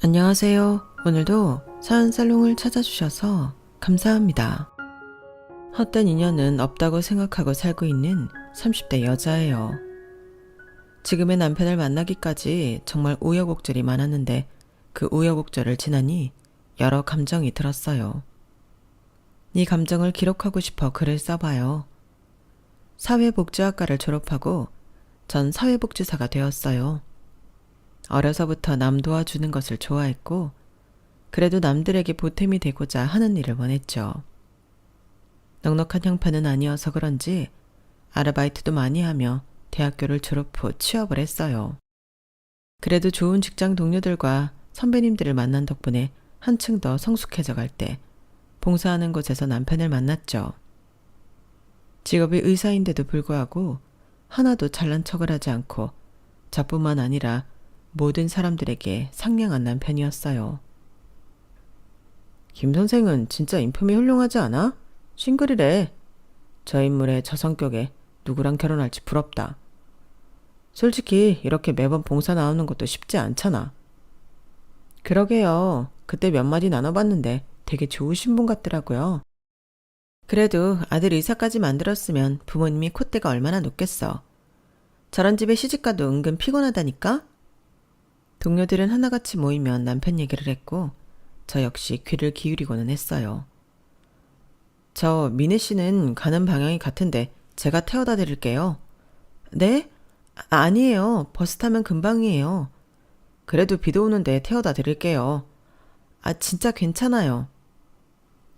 안녕하세요. 오늘도 사연살롱을 찾아주셔서 감사합니다. 헛된 인연은 없다고 생각하고 살고 있는 30대 여자예요. 지금의 남편을 만나기까지 정말 우여곡절이 많았는데 그 우여곡절을 지나니 여러 감정이 들었어요. 이 감정을 기록하고 싶어 글을 써봐요. 사회복지학과를 졸업하고 전 사회복지사가 되었어요. 어려서부터 남 도와주는 것을 좋아했고 그래도 남들에게 보탬이 되고자 하는 일을 원했죠. 넉넉한 형편은 아니어서 그런지 아르바이트도 많이 하며 대학교를 졸업 후 취업을 했어요. 그래도 좋은 직장 동료들과 선배님들을 만난 덕분에 한층 더 성숙해져 갈 때 봉사하는 곳에서 남편을 만났죠. 직업이 의사인데도 불구하고 하나도 잘난 척을 하지 않고 저뿐만 아니라 모든 사람들에게 상냥한 남편이었어요. 김 선생은 진짜 인품이 훌륭하지 않아? 싱글이래. 저 인물에 저 성격에 누구랑 결혼할지 부럽다. 솔직히 이렇게 매번 봉사 나오는 것도 쉽지 않잖아. 그러게요. 그때 몇 마디 나눠봤는데 되게 좋으신 분 같더라고요. 그래도 아들 의사까지 만들었으면 부모님이 콧대가 얼마나 높겠어. 저런 집에 시집가도 은근 피곤하다니까? 동료들은 하나같이 모이면 남편 얘기를 했고 저 역시 귀를 기울이고는 했어요. 저 미네 씨는 가는 방향이 같은데 제가 태워다 드릴게요. 네? 아니에요. 버스 타면 금방이에요. 그래도 비도 오는데 태워다 드릴게요. 진짜 괜찮아요.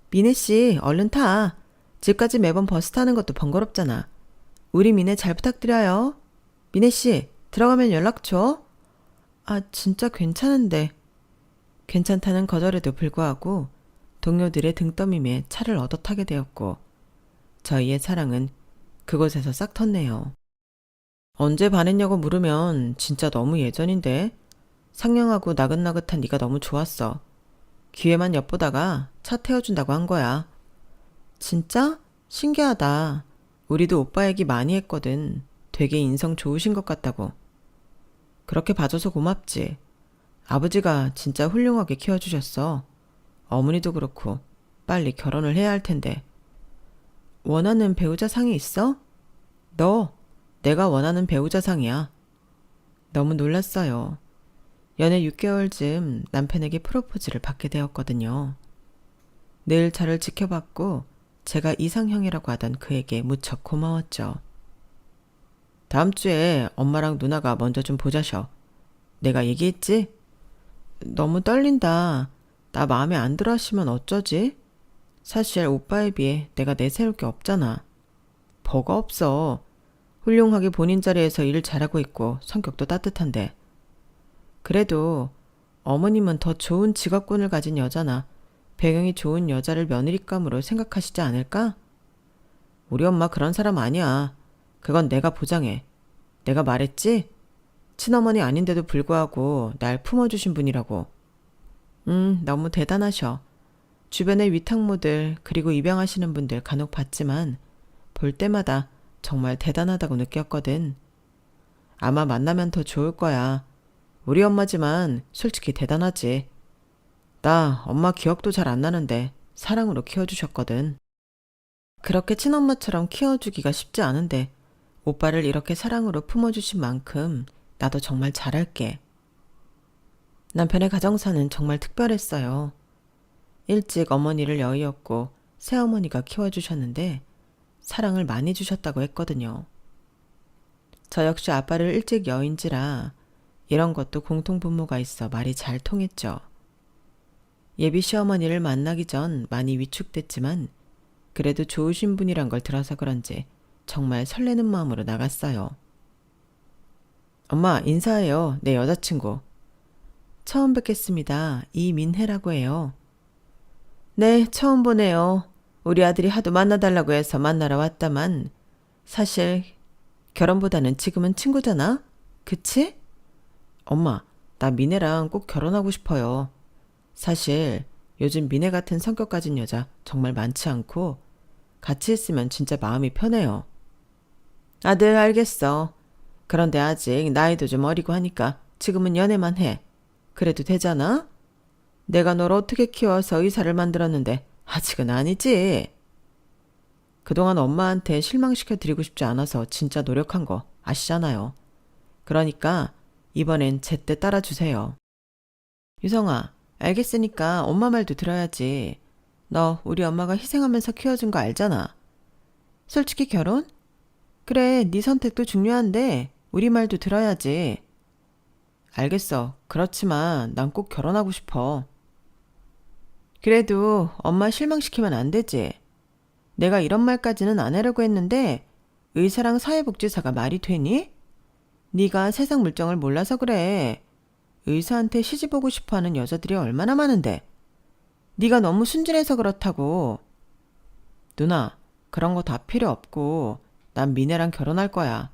미네 씨 얼른 타. 집까지 매번 버스 타는 것도 번거롭잖아. 우리 미네 잘 부탁드려요. 미네 씨 들어가면 연락 줘. 진짜 괜찮은데. 괜찮다는 거절에도 불구하고 동료들의 등떠밈에 차를 얻어 타게 되었고 저희의 사랑은 그곳에서 싹 텄네요. 언제 반했냐고 물으면 진짜 너무 예전인데. 상냥하고 나긋나긋한 네가 너무 좋았어. 기회만 엿보다가 차 태워준다고 한 거야. 진짜? 신기하다. 우리도 오빠 얘기 많이 했거든. 되게 인성 좋으신 것 같다고. 그렇게 봐줘서 고맙지. 아버지가 진짜 훌륭하게 키워주셨어. 어머니도 그렇고 빨리 결혼을 해야 할 텐데. 원하는 배우자 상이 있어? 너, 내가 원하는 배우자 상이야. 너무 놀랐어요. 연애 6개월쯤 남편에게 프로포즈를 받게 되었거든요. 늘 저를 지켜봤고 제가 이상형이라고 하던 그에게 무척 고마웠죠. 다음 주에 엄마랑 누나가 먼저 좀 보자셔. 내가 얘기했지? 너무 떨린다. 나 마음에 안 들어 하시면 어쩌지? 사실 오빠에 비해 내가 내세울 게 없잖아. 뭐가 없어. 훌륭하게 본인 자리에서 일 잘하고 있고 성격도 따뜻한데. 그래도 어머님은 더 좋은 직업군을 가진 여자나 배경이 좋은 여자를 며느리감으로 생각하시지 않을까? 우리 엄마 그런 사람 아니야. 그건 내가 보장해. 내가 말했지? 친어머니 아닌데도 불구하고 날 품어주신 분이라고. 너무 대단하셔. 주변의 위탁모들 그리고 입양하시는 분들 간혹 봤지만 볼 때마다 정말 대단하다고 느꼈거든. 아마 만나면 더 좋을 거야. 우리 엄마지만 솔직히 대단하지. 나 엄마 기억도 잘 안 나는데 사랑으로 키워주셨거든. 그렇게 친엄마처럼 키워주기가 쉽지 않은데 오빠를 이렇게 사랑으로 품어주신 만큼 나도 정말 잘할게. 남편의 가정사는 정말 특별했어요. 일찍 어머니를 여의었고 새어머니가 키워주셨는데 사랑을 많이 주셨다고 했거든요. 저 역시 아빠를 일찍 여인지라 이런 것도 공통분모가 있어 말이 잘 통했죠. 예비 시어머니를 만나기 전 많이 위축됐지만 그래도 좋으신 분이란 걸 들어서 그런지 정말 설레는 마음으로 나갔어요. 엄마 인사해요. 내 여자친구. 처음 뵙겠습니다. 이민혜라고 해요. 네, 처음 보네요. 우리 아들이 하도 만나달라고 해서 만나러 왔다만 사실 결혼보다는 지금은 친구잖아? 그치? 엄마, 나 민혜랑 꼭 결혼하고 싶어요. 사실 요즘 민혜 같은 성격 가진 여자 정말 많지 않고 같이 있으면 진짜 마음이 편해요. 아들 알겠어. 그런데 아직 나이도 좀 어리고 하니까 지금은 연애만 해. 그래도 되잖아? 내가 널 어떻게 키워서 의사를 만들었는데 아직은 아니지. 그동안 엄마한테 실망시켜드리고 싶지 않아서 진짜 노력한 거 아시잖아요. 그러니까 이번엔 제때 따라주세요. 유성아, 알겠으니까 엄마 말도 들어야지. 너 우리 엄마가 희생하면서 키워준 거 알잖아. 솔직히 결혼? 그래, 네 선택도 중요한데 우리 말도 들어야지. 알겠어. 그렇지만 난 꼭 결혼하고 싶어. 그래도 엄마 실망시키면 안 되지. 내가 이런 말까지는 안 하려고 했는데 의사랑 사회복지사가 말이 되니? 네가 세상 물정을 몰라서 그래. 의사한테 시집 오고 싶어하는 여자들이 얼마나 많은데. 네가 너무 순진해서 그렇다고. 누나, 그런 거 다 필요 없고 난 미네랑 결혼할 거야.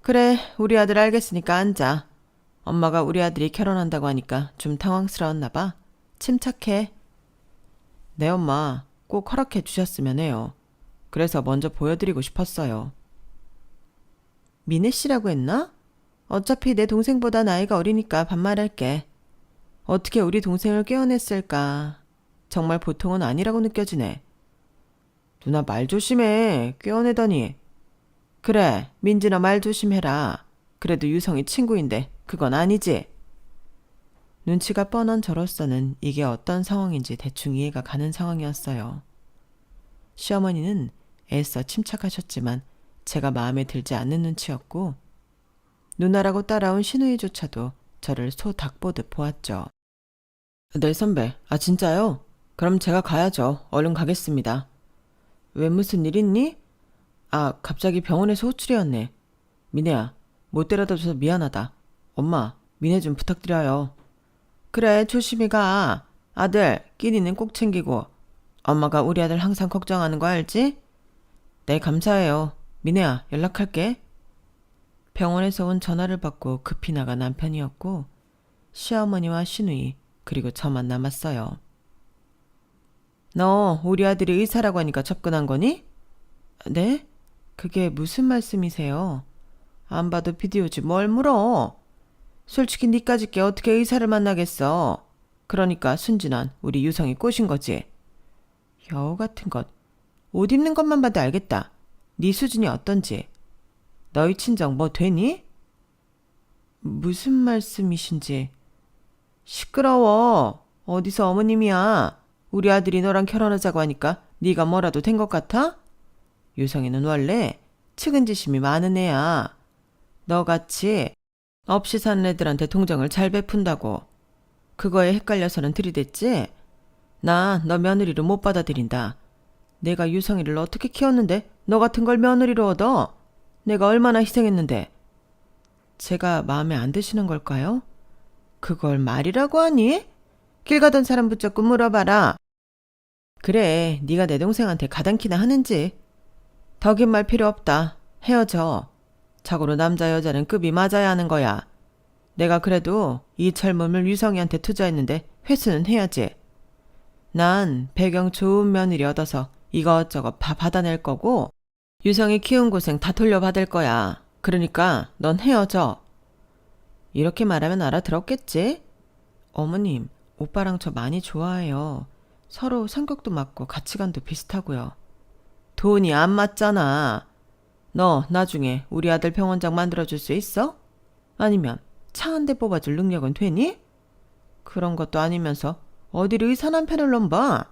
그래, 우리 아들 알겠으니까 앉아. 엄마가 우리 아들이 결혼한다고 하니까 좀 당황스러웠나 봐. 침착해. 네, 엄마. 꼭 허락해 주셨으면 해요. 그래서 먼저 보여드리고 싶었어요. 미네 씨라고 했나? 어차피 내 동생보다 나이가 어리니까 반말할게. 어떻게 우리 동생을 꿰어냈을까? 정말 보통은 아니라고 느껴지네. 누나 말 조심해. 꿰어내더니. 그래, 민진아 말 조심해라. 그래도 유성이 친구인데 그건 아니지. 눈치가 뻔한 저로서는 이게 어떤 상황인지 대충 이해가 가는 상황이었어요. 시어머니는 애써 침착하셨지만 제가 마음에 들지 않는 눈치였고 누나라고 따라온 신우이조차도 저를 소 닭 보듯 보았죠. 네 선배, 아 진짜요? 그럼 제가 가야죠. 얼른 가겠습니다. 왜 무슨 일 있니? 아 갑자기 병원에서 호출이었네. 미네야, 못 데려다줘서 미안하다. 엄마, 미네 좀 부탁드려요. 그래, 조심히 가. 아들, 끼니는 꼭 챙기고. 엄마가 우리 아들 항상 걱정하는 거 알지? 네, 감사해요. 미네야, 연락할게. 병원에서 온 전화를 받고 급히 나간 남편이었고 시어머니와 시누이 그리고 저만 남았어요. 너 우리 아들이 의사라고 하니까 접근한 거니? 네? 그게 무슨 말씀이세요? 안 봐도 비디오지 뭘 물어. 솔직히 니까짓 게 어떻게 의사를 만나겠어. 그러니까 순진한 우리 유성이 꼬신 거지. 여우 같은 것. 옷 입는 것만 봐도 알겠다. 네 수준이 어떤지. 너희 친정 뭐 되니? 무슨 말씀이신지. 시끄러워. 어디서 어머님이야. 우리 아들이 너랑 결혼하자고 하니까 네가 뭐라도 된 것 같아? 유성이는 원래 측은지심이 많은 애야. 너같이 없이 사는 애들한테 동정을 잘 베푼다고. 그거에 헷갈려서는 들이댔지? 나 너 며느리로 못 받아들인다. 내가 유성이를 어떻게 키웠는데 너 같은 걸 며느리로 얻어? 내가 얼마나 희생했는데. 제가 마음에 안 드시는 걸까요? 그걸 말이라고 하니? 길 가던 사람 붙잡고 물어봐라. 그래, 네가 내 동생한테 가당키나 하는지. 더 긴 말 필요 없다. 헤어져. 자고로 남자 여자는 급이 맞아야 하는 거야. 내가 그래도 이 젊음을 유성이한테 투자했는데 회수는 해야지. 난 배경 좋은 며느리 얻어서 이것저것 다 받아낼 거고 유성이 키운 고생 다 돌려받을 거야. 그러니까 넌 헤어져. 이렇게 말하면 알아들었겠지? 어머님, 오빠랑 저 많이 좋아해요. 서로 성격도 맞고 가치관도 비슷하고요. 돈이 안 맞잖아. 너 나중에 우리 아들 병원장 만들어줄 수 있어? 아니면 차 한 대 뽑아줄 능력은 되니? 그런 것도 아니면서 어디를 의사 남편을 넘봐?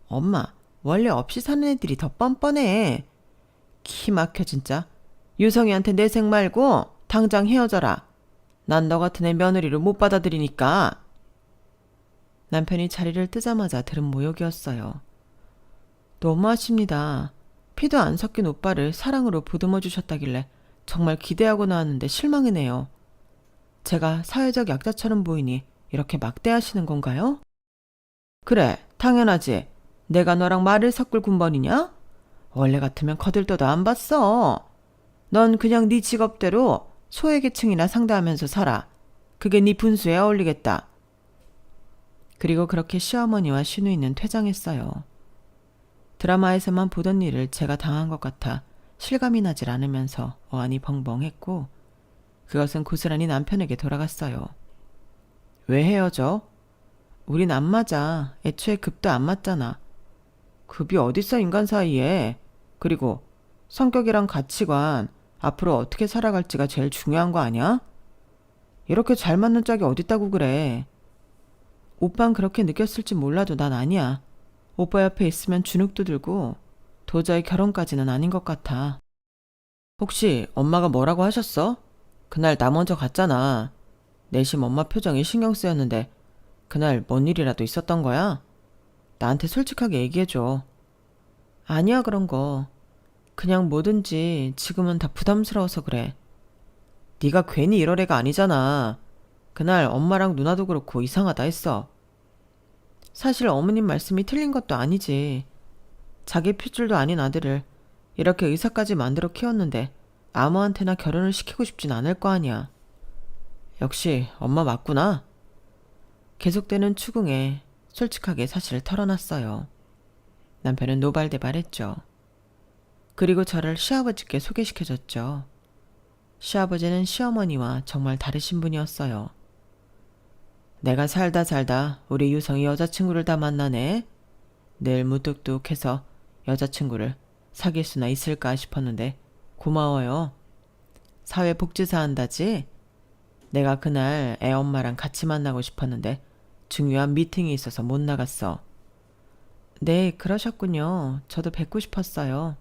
엄마, 원래 없이 사는 애들이 더 뻔뻔해. 키 막혀 진짜. 유성이한테 내색 말고 당장 헤어져라. 난 너 같은 애 며느리로 못 받아들이니까. 남편이 자리를 뜨자마자 들은 모욕이었어요. 너무하십니다. 피도 안 섞인 오빠를 사랑으로 보듬어 주셨다길래 정말 기대하고 나왔는데 실망이네요. 제가 사회적 약자처럼 보이니 이렇게 막대하시는 건가요? 그래, 당연하지. 내가 너랑 말을 섞을 군번이냐? 원래 같으면 거들떠도 안 봤어. 넌 그냥 네 직업대로 소외계층이나 상대하면서 살아. 그게 네 분수에 어울리겠다. 그리고 그렇게 시어머니와 시누이는 퇴장했어요. 드라마에서만 보던 일을 제가 당한 것 같아 실감이 나질 않으면서 어안이 벙벙했고 그것은 고스란히 남편에게 돌아갔어요. 왜 헤어져? 우린 안 맞아. 애초에 급도 안 맞잖아. 급이 어딨어, 인간 사이에. 그리고 성격이랑 가치관, 앞으로 어떻게 살아갈지가 제일 중요한 거 아니야? 이렇게 잘 맞는 짝이 어딨다고 그래. 오빤 그렇게 느꼈을지 몰라도 난 아니야. 오빠 옆에 있으면 주눅도 들고 도저히 결혼까지는 아닌 것 같아. 혹시 엄마가 뭐라고 하셨어? 그날 나 먼저 갔잖아. 내심 엄마 표정이 신경 쓰였는데 그날 뭔 일이라도 있었던 거야? 나한테 솔직하게 얘기해줘. 아니야, 그런 거. 그냥 뭐든지 지금은 다 부담스러워서 그래. 네가 괜히 이럴 애가 아니잖아. 그날 엄마랑 누나도 그렇고 이상하다 했어. 사실 어머님 말씀이 틀린 것도 아니지. 자기 핏줄도 아닌 아들을 이렇게 의사까지 만들어 키웠는데 아무한테나 결혼을 시키고 싶진 않을 거 아니야. 역시 엄마 맞구나. 계속되는 추궁에 솔직하게 사실을 털어놨어요. 남편은 노발대발했죠. 그리고 저를 시아버지께 소개시켜줬죠. 시아버지는 시어머니와 정말 다르신 분이었어요. 내가 살다 우리 유성이 여자친구를 다 만나네. 늘 무뚝뚝해서 여자친구를 사귈 수나 있을까 싶었는데 고마워요. 사회복지사 한다지? 내가 그날 애 엄마랑 같이 만나고 싶었는데 중요한 미팅이 있어서 못 나갔어. 네, 그러셨군요. 저도 뵙고 싶었어요.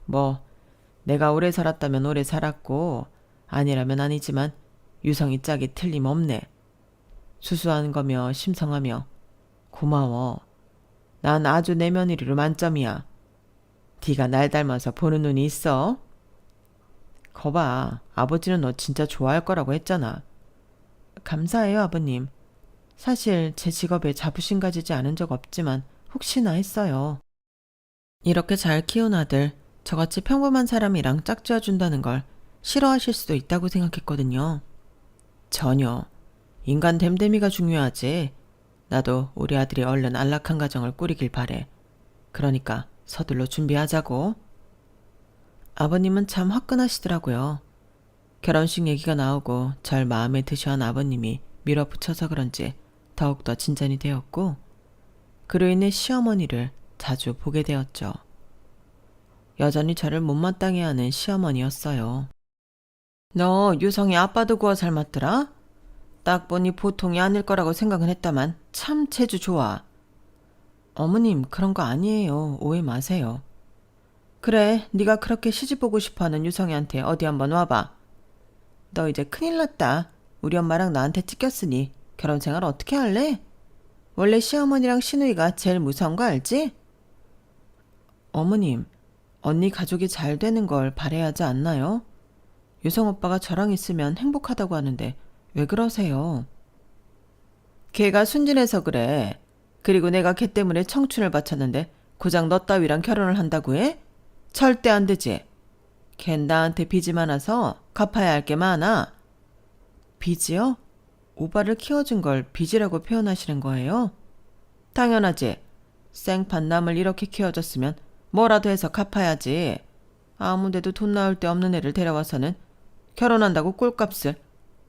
뭐 내가 오래 살았다면 오래 살았고 아니라면 아니지만 유성이 짝이 틀림없네. 수수한 거며 심성하며 고마워. 난 아주 내 며느리로 만점이야. 네가 날 닮아서 보는 눈이 있어? 거봐, 아버지는 너 진짜 좋아할 거라고 했잖아. 감사해요, 아버님. 사실 제 직업에 자부심 가지지 않은 적 없지만 혹시나 했어요. 이렇게 잘 키운 아들, 저같이 평범한 사람이랑 짝지어준다는 걸 싫어하실 수도 있다고 생각했거든요. 전혀. 인간 됨됨이가 중요하지. 나도 우리 아들이 얼른 안락한 가정을 꾸리길 바래. 그러니까 서둘러 준비하자고. 아버님은 참 화끈하시더라고요. 결혼식 얘기가 나오고 절 마음에 드셔한 아버님이 밀어붙여서 그런지 더욱더 진전이 되었고 그로 인해 시어머니를 자주 보게 되었죠. 여전히 저를 못마땅해 하는 시어머니였어요. 너 유성이 아빠도 구워 삶았더라? 딱 보니 보통이 아닐 거라고 생각은 했다만 참 재주 좋아. 어머님, 그런 거 아니에요. 오해 마세요. 그래, 네가 그렇게 시집 보고 싶어하는 유성이한테 어디 한번 와봐. 너 이제 큰일 났다. 우리 엄마랑 나한테 찢겼으니 결혼 생활 어떻게 할래? 원래 시어머니랑 시누이가 제일 무서운 거 알지? 어머님, 언니 가족이 잘 되는 걸 바라야 하지 않나요? 유성 오빠가 저랑 있으면 행복하다고 하는데 왜 그러세요? 걔가 순진해서 그래. 그리고 내가 걔 때문에 청춘을 바쳤는데 고작 너 따위랑 결혼을 한다고 해? 절대 안 되지. 걘 나한테 빚이 많아서 갚아야 할 게 많아. 빚이요? 오빠를 키워준 걸 빚이라고 표현하시는 거예요? 당연하지. 생판 남을 이렇게 키워줬으면 뭐라도 해서 갚아야지. 아무데도 돈 나올 데 없는 애를 데려와서는 결혼한다고 꼴값을.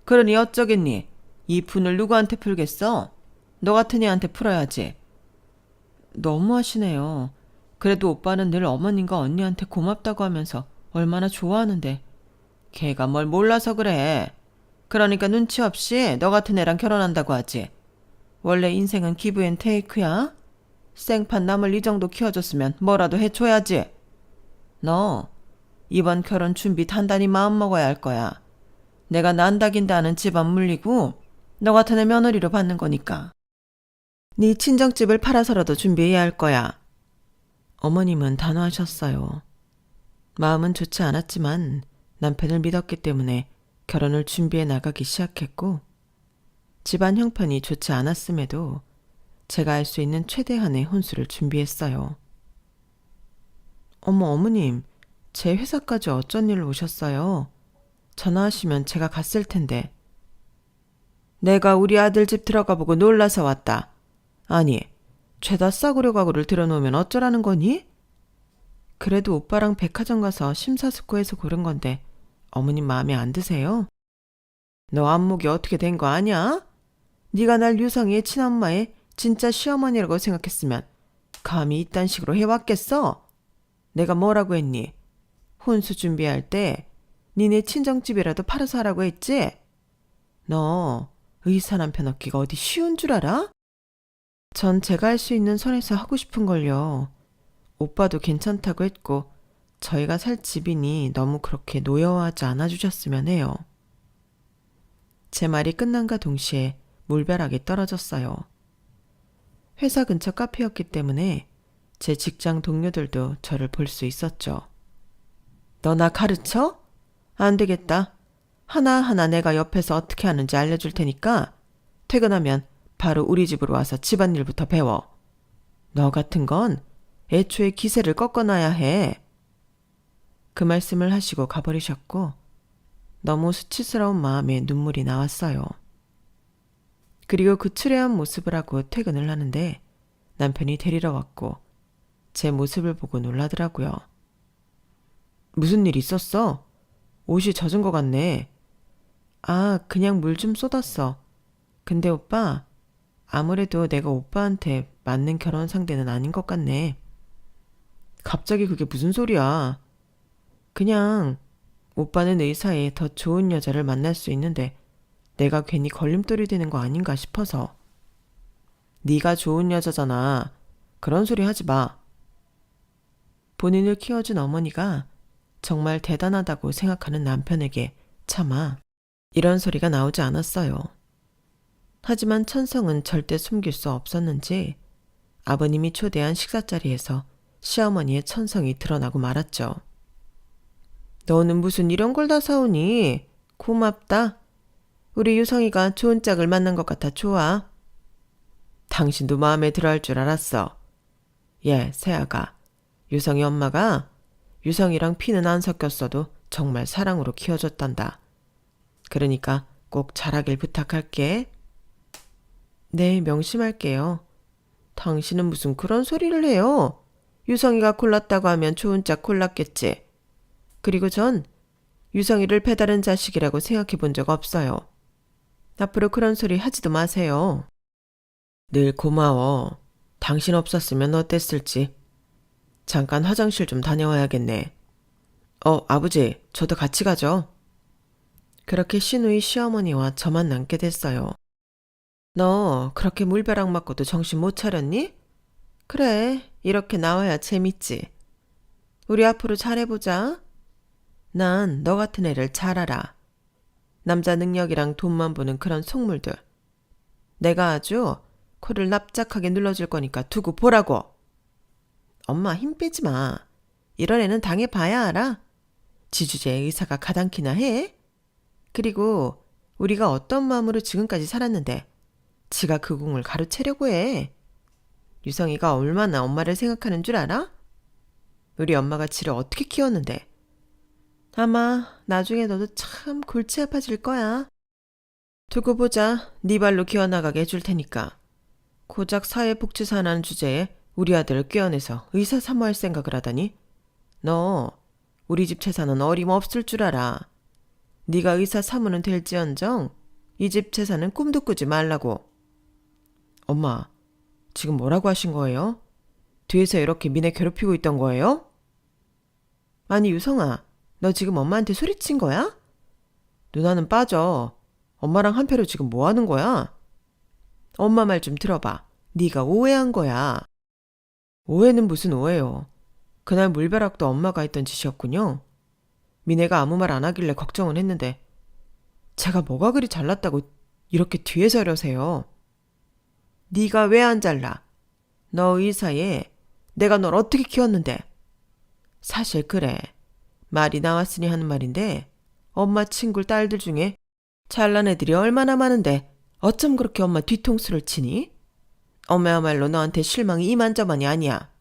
그러니 어쩌겠니? 이 분을 누구한테 풀겠어? 너 같은 애한테 풀어야지. 너무하시네요. 그래도 오빠는 늘 어머님과 언니한테 고맙다고 하면서 얼마나 좋아하는데. 걔가 뭘 몰라서 그래. 그러니까 눈치 없이 너 같은 애랑 결혼한다고 하지. 원래 인생은 기브 앤 테이크야. 생판 남을 이 정도 키워줬으면 뭐라도 해줘야지. 너 이번 결혼 준비 단단히 마음먹어야 할 거야. 내가 난다긴다 하는 집안 물리고 너 같은 애 며느리로 받는 거니까. 네 친정집을 팔아서라도 준비해야 할 거야. 어머님은 단호하셨어요. 마음은 좋지 않았지만 남편을 믿었기 때문에 결혼을 준비해 나가기 시작했고 집안 형편이 좋지 않았음에도 제가 할 수 있는 최대한의 혼수를 준비했어요. 어머님, 제 회사까지 어쩐 일로 오셨어요? 전화하시면 제가 갔을 텐데. 내가 우리 아들 집 들어가 보고 놀라서 왔다. 아니, 죄다 싸구려 가구를 들여놓으면 어쩌라는 거니? 그래도 오빠랑 백화점 가서 심사숙고해서 고른 건데 어머님 마음에 안 드세요? 너 안목이 어떻게 된 거 아냐? 네가 날 유성이의 친엄마의 진짜 시어머니라고 생각했으면 감히 이딴 식으로 해왔겠어? 내가 뭐라고 했니? 혼수 준비할 때 니네 친정집이라도 팔아서 하라고 했지? 너 의사 남편 얻기가 어디 쉬운 줄 알아? 전 제가 할 수 있는 선에서 하고 싶은 걸요. 오빠도 괜찮다고 했고 저희가 살 집이니 너무 그렇게 노여워하지 않아주셨으면 해요. 제 말이 끝난과 동시에 물벼락이 떨어졌어요. 회사 근처 카페였기 때문에 제 직장 동료들도 저를 볼 수 있었죠. 너 나 가르쳐? 안 되겠다. 하나하나 내가 옆에서 어떻게 하는지 알려줄 테니까 퇴근하면 바로 우리 집으로 와서 집안일부터 배워. 너 같은 건 애초에 기세를 꺾어놔야 해. 그 말씀을 하시고 가버리셨고 너무 수치스러운 마음에 눈물이 나왔어요. 그리고 그 추레한 모습을 하고 퇴근을 하는데 남편이 데리러 왔고 제 모습을 보고 놀라더라고요. 무슨 일 있었어? 옷이 젖은 것 같네. 아, 그냥 물 좀 쏟았어. 근데 오빠, 아무래도 내가 오빠한테 맞는 결혼 상대는 아닌 것 같네. 갑자기 그게 무슨 소리야. 그냥 오빠는 의사에 더 좋은 여자를 만날 수 있는데 내가 괜히 걸림돌이 되는 거 아닌가 싶어서. 네가 좋은 여자잖아. 그런 소리 하지 마. 본인을 키워준 어머니가 정말 대단하다고 생각하는 남편에게 차마 이런 소리가 나오지 않았어요. 하지만 천성은 절대 숨길 수 없었는지 아버님이 초대한 식사자리에서 시어머니의 천성이 드러나고 말았죠. 너는 무슨 이런 걸 다 사오니? 고맙다. 우리 유성이가 좋은 짝을 만난 것 같아 좋아. 당신도 마음에 들어 할 줄 알았어. 예, 새아가. 유성이 엄마가 유성이랑 피는 안 섞였어도 정말 사랑으로 키워줬단다. 그러니까 꼭 잘하길 부탁할게. 네, 명심할게요. 당신은 무슨 그런 소리를 해요? 유성이가 골랐다고 하면 좋은 짝 골랐겠지. 그리고 전 유성이를 배다른 자식이라고 생각해 본 적 없어요. 앞으로 그런 소리 하지도 마세요. 늘 고마워. 당신 없었으면 어땠을지. 잠깐 화장실 좀 다녀와야겠네. 아버지, 저도 같이 가죠. 그렇게 신우이 시어머니와 저만 남게 됐어요. 너 그렇게 물벼락 맞고도 정신 못 차렸니? 그래, 이렇게 나와야 재밌지. 우리 앞으로 잘해보자. 난 너 같은 애를 잘 알아. 남자 능력이랑 돈만 보는 그런 속물들. 내가 아주 코를 납작하게 눌러줄 거니까 두고 보라고. 엄마 힘 빼지 마. 이런 애는 당해봐야 알아. 지주제의 의사가 가당키나 해. 그리고 우리가 어떤 마음으로 지금까지 살았는데 지가 그 공을 가로채려고 해. 유성이가 얼마나 엄마를 생각하는 줄 알아? 우리 엄마가 지를 어떻게 키웠는데. 아마 나중에 너도 참 골치 아파질 거야. 두고 보자. 네 발로 기어나가게 해줄 테니까. 고작 사회복지사라는 주제에 우리 아들을 꿰어내서 의사 사모할 생각을 하다니. 너 우리 집 재산은 어림없을 줄 알아. 네가 의사 사모는 될지언정 이 집 재산은 꿈도 꾸지 말라고. 엄마, 지금 뭐라고 하신 거예요? 뒤에서 이렇게 미네 괴롭히고 있던 거예요? 아니 유성아, 너 지금 엄마한테 소리친 거야? 누나는 빠져. 엄마랑 한패로 지금 뭐 하는 거야? 엄마 말 좀 들어봐. 네가 오해한 거야. 오해는 무슨 오해요. 그날 물벼락도 엄마가 했던 짓이었군요. 미네가 아무 말 안 하길래 걱정은 했는데 제가 뭐가 그리 잘났다고 이렇게 뒤에서 이러세요. 네가 왜 안 잘나? 너 의사에 내가 널 어떻게 키웠는데. 사실 그래. 말이 나왔으니 하는 말인데 엄마 친구 딸들 중에 잘난 애들이 얼마나 많은데 어쩜 그렇게 엄마 뒤통수를 치니? 엄마야말로 너한테 실망이 이만저만이 아니야.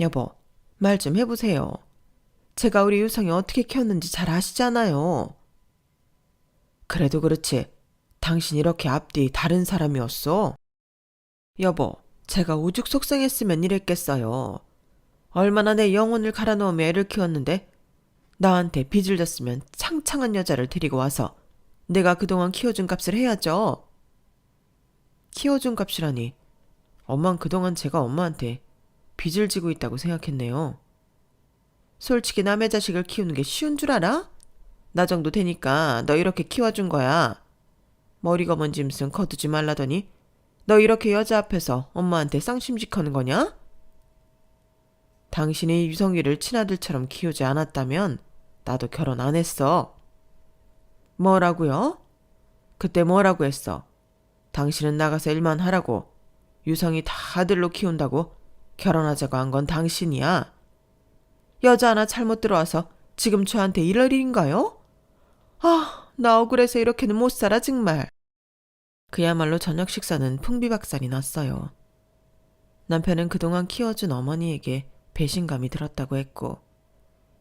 여보, 말 좀 해보세요. 제가 우리 유성이 어떻게 키웠는지 잘 아시잖아요. 그래도 그렇지. 당신 이렇게 앞뒤 다른 사람이었어. 여보, 제가 오죽 속상했으면 이랬겠어요. 얼마나 내 영혼을 갈아넣으며 애를 키웠는데 나한테 빚을 졌으면 창창한 여자를 데리고 와서 내가 그동안 키워준 값을 해야죠. 키워준 값이라니. 엄만 그동안 제가 엄마한테 빚을 지고 있다고 생각했네요. 솔직히 남의 자식을 키우는 게 쉬운 줄 알아? 나 정도 되니까 너 이렇게 키워준 거야. 머리가 먼 짐승 거두지 말라더니 너 이렇게 여자 앞에서 엄마한테 쌍심직하는 거냐? 당신이 유성이를 친아들처럼 키우지 않았다면 나도 결혼 안 했어. 뭐라고요? 그때 뭐라고 했어? 당신은 나가서 일만 하라고. 유성이 다 아들로 키운다고 결혼하자고 한 건 당신이야. 여자 하나 잘못 들어와서 지금 저한테 이럴 일인가요? 아, 나 억울해서 이렇게는 못 살아 정말. 그야말로 저녁 식사는 풍비박산이 났어요. 남편은 그동안 키워준 어머니에게 배신감이 들었다고 했고,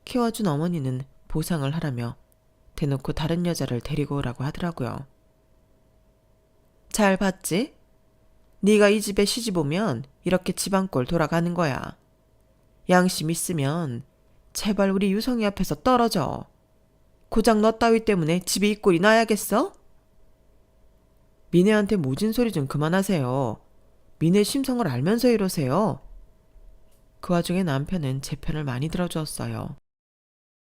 키워준 어머니는 보상을 하라며 대놓고 다른 여자를 데리고 오라고 하더라고요. 잘 봤지? 네가 이 집에 시집 오면 이렇게 집안꼴 돌아가는 거야. 양심 있으면 제발 우리 유성이 앞에서 떨어져. 고작 너 따위 때문에 집에 이 꼴이 나야겠어? 미네한테 모진 소리 좀 그만하세요. 미네 심성을 알면서 이러세요. 그 와중에 남편은 제 편을 많이 들어주었어요.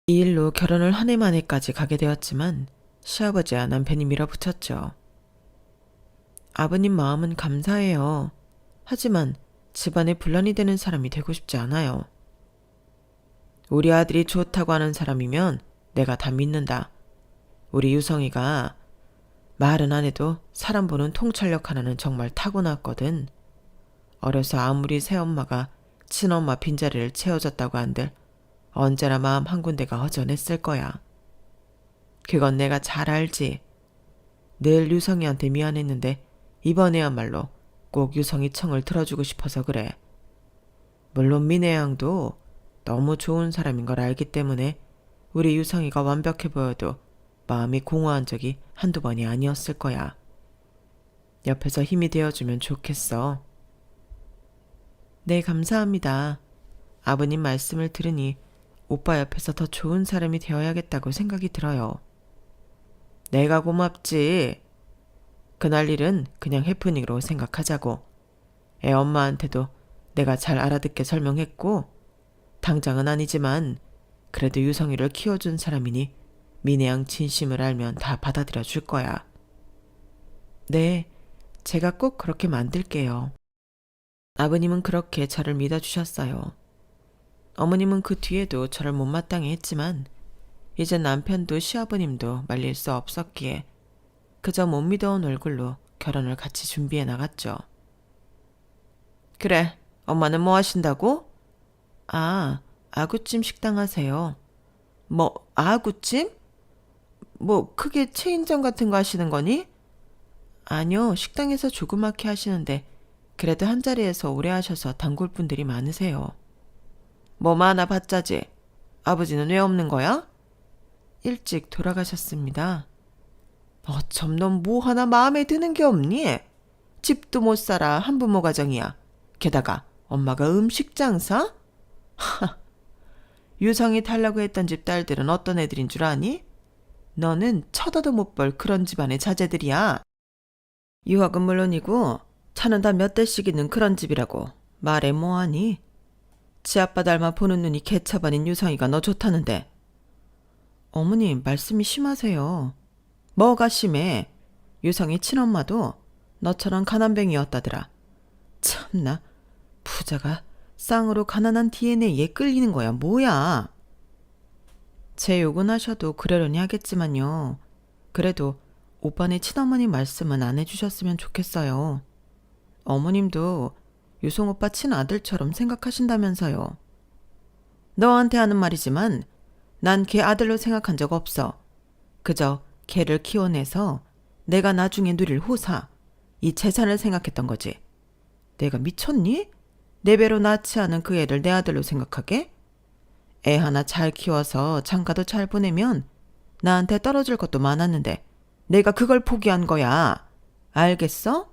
이 일로 결혼을 한 해 만에까지 가게 되었지만 시아버지와 남편이 밀어붙였죠. 아버님 마음은 감사해요. 하지만 집안에 분란이 되는 사람이 되고 싶지 않아요. 우리 아들이 좋다고 하는 사람이면 내가 다 믿는다. 우리 유성이가 말은 안 해도 사람 보는 통찰력 하나는 정말 타고났거든. 어려서 아무리 새엄마가 친엄마 빈자리를 채워줬다고 한들 언제나 마음 한 군데가 허전했을 거야. 그건 내가 잘 알지. 늘 유성이한테 미안했는데 이번에야말로 꼭 유성이 청을 들어주고 싶어서 그래. 물론 미네 양도 너무 좋은 사람인 걸 알기 때문에 우리 유성이가 완벽해 보여도 마음이 공허한 적이 한두 번이 아니었을 거야. 옆에서 힘이 되어주면 좋겠어. 네, 감사합니다. 아버님 말씀을 들으니 오빠 옆에서 더 좋은 사람이 되어야겠다고 생각이 들어요. 내가 고맙지. 그날 일은 그냥 해프닝으로 생각하자고. 애 엄마한테도 내가 잘 알아듣게 설명했고, 당장은 아니지만 그래도 유성이를 키워준 사람이니 미네양 진심을 알면 다 받아들여 줄 거야. 네, 제가 꼭 그렇게 만들게요. 아버님은 그렇게 저를 믿어주셨어요. 어머님은 그 뒤에도 저를 못마땅해 했지만 이제 남편도 시아버님도 말릴 수 없었기에 그저 못 믿어온 얼굴로 결혼을 같이 준비해 나갔죠. 그래, 엄마는 뭐 하신다고? 아, 아구찜 식당 하세요. 뭐, 아구찜? 뭐, 크게 체인점 같은 거 하시는 거니? 아니요, 식당에서 조그맣게 하시는데 그래도 한자리에서 오래 하셔서 단골 분들이 많으세요. 뭐 많아 봤자지. 아버지는 왜 없는 거야? 일찍 돌아가셨습니다. 어쩜 넌 뭐 하나 마음에 드는 게 없니? 집도 못 살아 한부모 가정이야. 게다가 엄마가 음식 장사? 하, 유성이 달라고 했던 집 딸들은 어떤 애들인 줄 아니? 너는 쳐다도 못 볼 그런 집안의 자제들이야. 유학은 물론이고 차는 다 몇 대씩 있는 그런 집이라고. 말해 뭐하니? 지 아빠 닮아 보는 눈이 개차반인 유성이가 너 좋다는데. 어머님 말씀이 심하세요. 뭐가 심해? 유성이 친엄마도 너처럼 가난뱅이였다더라. 참나, 부자가 쌍으로 가난한 DNA에 끌리는 거야 뭐야. 제 욕은 하셔도 그러려니 하겠지만요. 그래도 오빠네 친어머니 말씀은 안 해주셨으면 좋겠어요. 어머님도 유성 오빠 친아들처럼 생각하신다면서요. 너한테 하는 말이지만 난 걔 아들로 생각한 적 없어. 그저 걔를 키워내서 내가 나중에 누릴 호사, 이 재산을 생각했던 거지. 내가 미쳤니? 내 배로 낳지 않은 그 애를 내 아들로 생각하게? 애 하나 잘 키워서 장가도 잘 보내면 나한테 떨어질 것도 많았는데 내가 그걸 포기한 거야. 알겠어?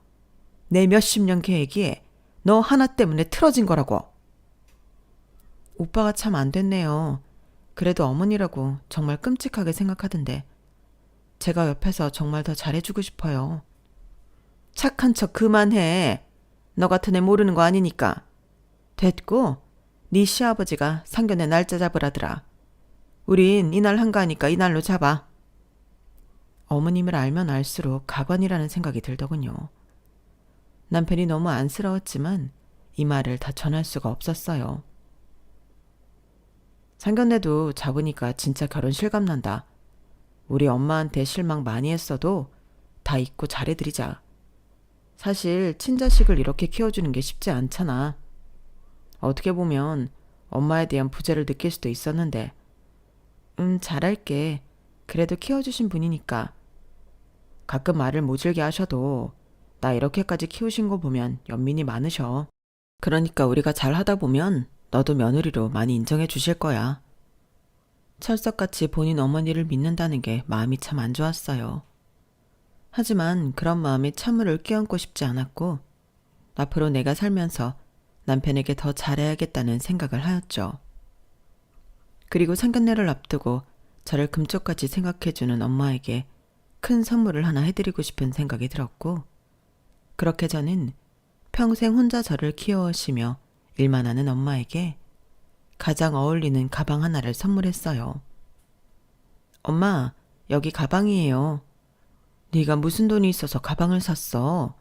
내 몇십 년 계획이 너 하나 때문에 틀어진 거라고. 오빠가 참 안 됐네요. 그래도 어머니라고 정말 끔찍하게 생각하던데 제가 옆에서 정말 더 잘해주고 싶어요. 착한 척 그만해. 너 같은 애 모르는 거 아니니까. 됐고, 네 시아버지가 상견례 날짜 잡으라더라. 우린 이날 한가하니까 이날로 잡아. 어머님을 알면 알수록 가관이라는 생각이 들더군요. 남편이 너무 안쓰러웠지만 이 말을 다 전할 수가 없었어요. 상견례도 잡으니까 진짜 결혼 실감난다. 우리 엄마한테 실망 많이 했어도 다 잊고 잘해드리자. 사실 친자식을 이렇게 키워주는 게 쉽지 않잖아. 어떻게 보면 엄마에 대한 부재를 느낄 수도 있었는데 잘할게. 그래도 키워주신 분이니까. 가끔 말을 모질게 하셔도 나 이렇게까지 키우신 거 보면 연민이 많으셔. 그러니까 우리가 잘하다 보면 너도 며느리로 많이 인정해 주실 거야. 철석같이 본인 어머니를 믿는다는 게 마음이 참 안 좋았어요. 하지만 그런 마음에 찬물을 끼얹고 싶지 않았고 앞으로 내가 살면서 남편에게 더 잘해야겠다는 생각을 하였죠. 그리고 상견례를 앞두고 저를 금쪽같이 생각해주는 엄마에게 큰 선물을 하나 해드리고 싶은 생각이 들었고 그렇게 저는 평생 혼자 저를 키워오시며 일만 하는 엄마에게 가장 어울리는 가방 하나를 선물했어요. 엄마, 여기 가방이에요. 네가 무슨 돈이 있어서 가방을 샀어?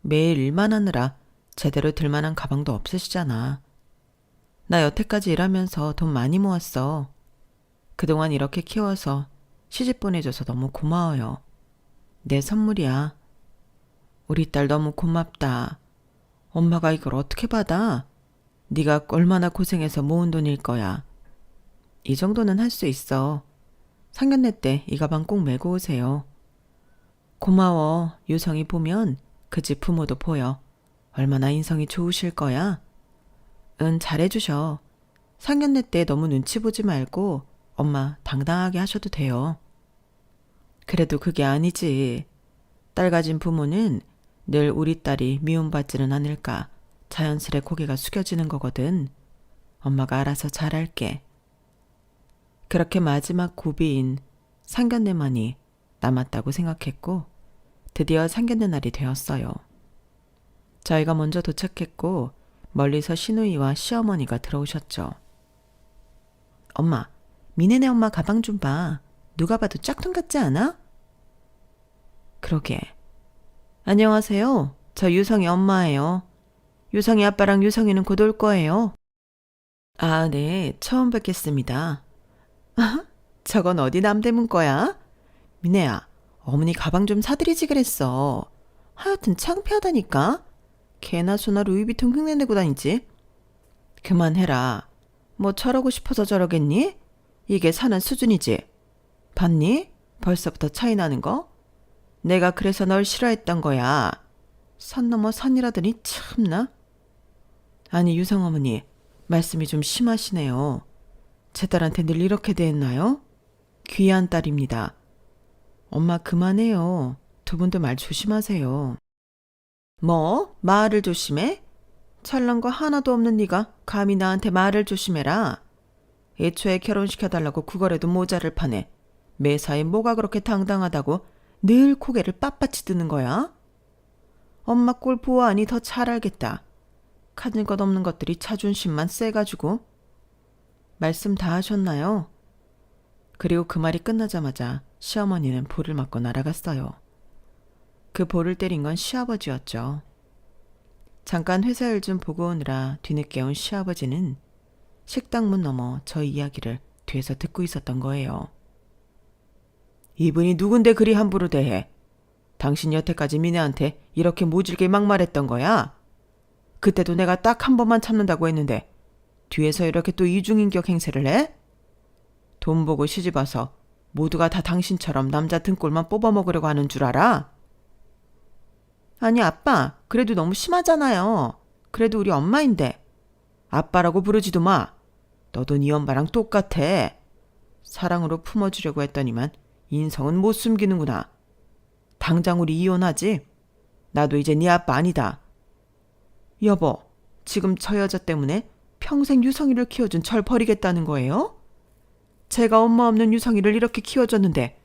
매일 일만 하느라 제대로 들 만한 가방도 없으시잖아. 나 여태까지 일하면서 돈 많이 모았어. 그동안 이렇게 키워서 시집 보내줘서 너무 고마워요. 내 선물이야. 우리 딸 너무 고맙다. 엄마가 이걸 어떻게 받아? 네가 얼마나 고생해서 모은 돈일 거야. 이 정도는 할 수 있어. 상견례 때 이 가방 꼭 메고 오세요. 고마워. 유성이 보면 그 집 부모도 보여. 얼마나 인성이 좋으실 거야. 잘해주셔. 상견례 때 너무 눈치 보지 말고 엄마 당당하게 하셔도 돼요. 그래도 그게 아니지. 딸 가진 부모는 늘 우리 딸이 미움받지는 않을까 자연스레 고개가 숙여지는 거거든. 엄마가 알아서 잘할게. 그렇게 마지막 고비인 상견례만이 남았다고 생각했고 드디어 상견례 날이 되었어요. 저희가 먼저 도착했고 멀리서 시누이와 시어머니가 들어오셨죠. 엄마, 미네네 엄마 가방 좀 봐. 누가 봐도 짝퉁 같지 않아? 그러게. 안녕하세요. 저 유성이 엄마예요. 유성이 아빠랑 유성이는 곧 올 거예요. 아, 네. 처음 뵙겠습니다. 저건 어디 남대문 거야? 미네야, 어머니 가방 좀 사드리지 그랬어. 하여튼 창피하다니까. 개나 소나 루이비통 흉내내고 다니지. 그만해라. 뭐 저러고 싶어서 저러겠니? 이게 사는 수준이지. 봤니? 벌써부터 차이 나는 거? 내가 그래서 널 싫어했던 거야. 선 넘어 선이라더니 참나. 아니 유성 어머니, 말씀이 좀 심하시네요. 제 딸한테 늘 이렇게 대했나요? 귀한 딸입니다. 엄마 그만해요. 두 분도 말 조심하세요. 뭐? 말을 조심해? 잘난 거 하나도 없는 네가 감히 나한테 말을 조심해라. 애초에 결혼시켜달라고 구걸해도 모자를 파네. 매사에 뭐가 그렇게 당당하다고 늘 고개를 빳빳이 드는 거야? 엄마 꼴 보아하니 더 잘 알겠다. 가진 것 없는 것들이 자존심만 세가지고. 말씀 다 하셨나요? 그리고 그 말이 끝나자마자 시어머니는 볼을 맞고 날아갔어요. 그 볼을 때린 건 시아버지였죠. 잠깐 회사 일 좀 보고 오느라 뒤늦게 온 시아버지는 식당 문 너머 저 이야기를 뒤에서 듣고 있었던 거예요. 이분이 누군데 그리 함부로 대해? 당신 여태까지 미네한테 이렇게 모질게 막말했던 거야? 그때도 내가 딱 한 번만 참는다고 했는데 뒤에서 이렇게 또 이중인격 행세를 해? 돈 보고 시집와서 모두가 다 당신처럼 남자 등골만 뽑아먹으려고 하는 줄 알아? 아니 아빠, 그래도 너무 심하잖아요. 그래도 우리 엄마인데. 아빠라고 부르지도 마. 너도 네 엄마랑 똑같아. 사랑으로 품어주려고 했더니만 인성은 못 숨기는구나. 당장 우리 이혼하지? 나도 이제 네 아빠 아니다. 여보, 지금 저 여자 때문에 평생 유성이를 키워준 절 버리겠다는 거예요? 제가 엄마 없는 유성이를 이렇게 키워줬는데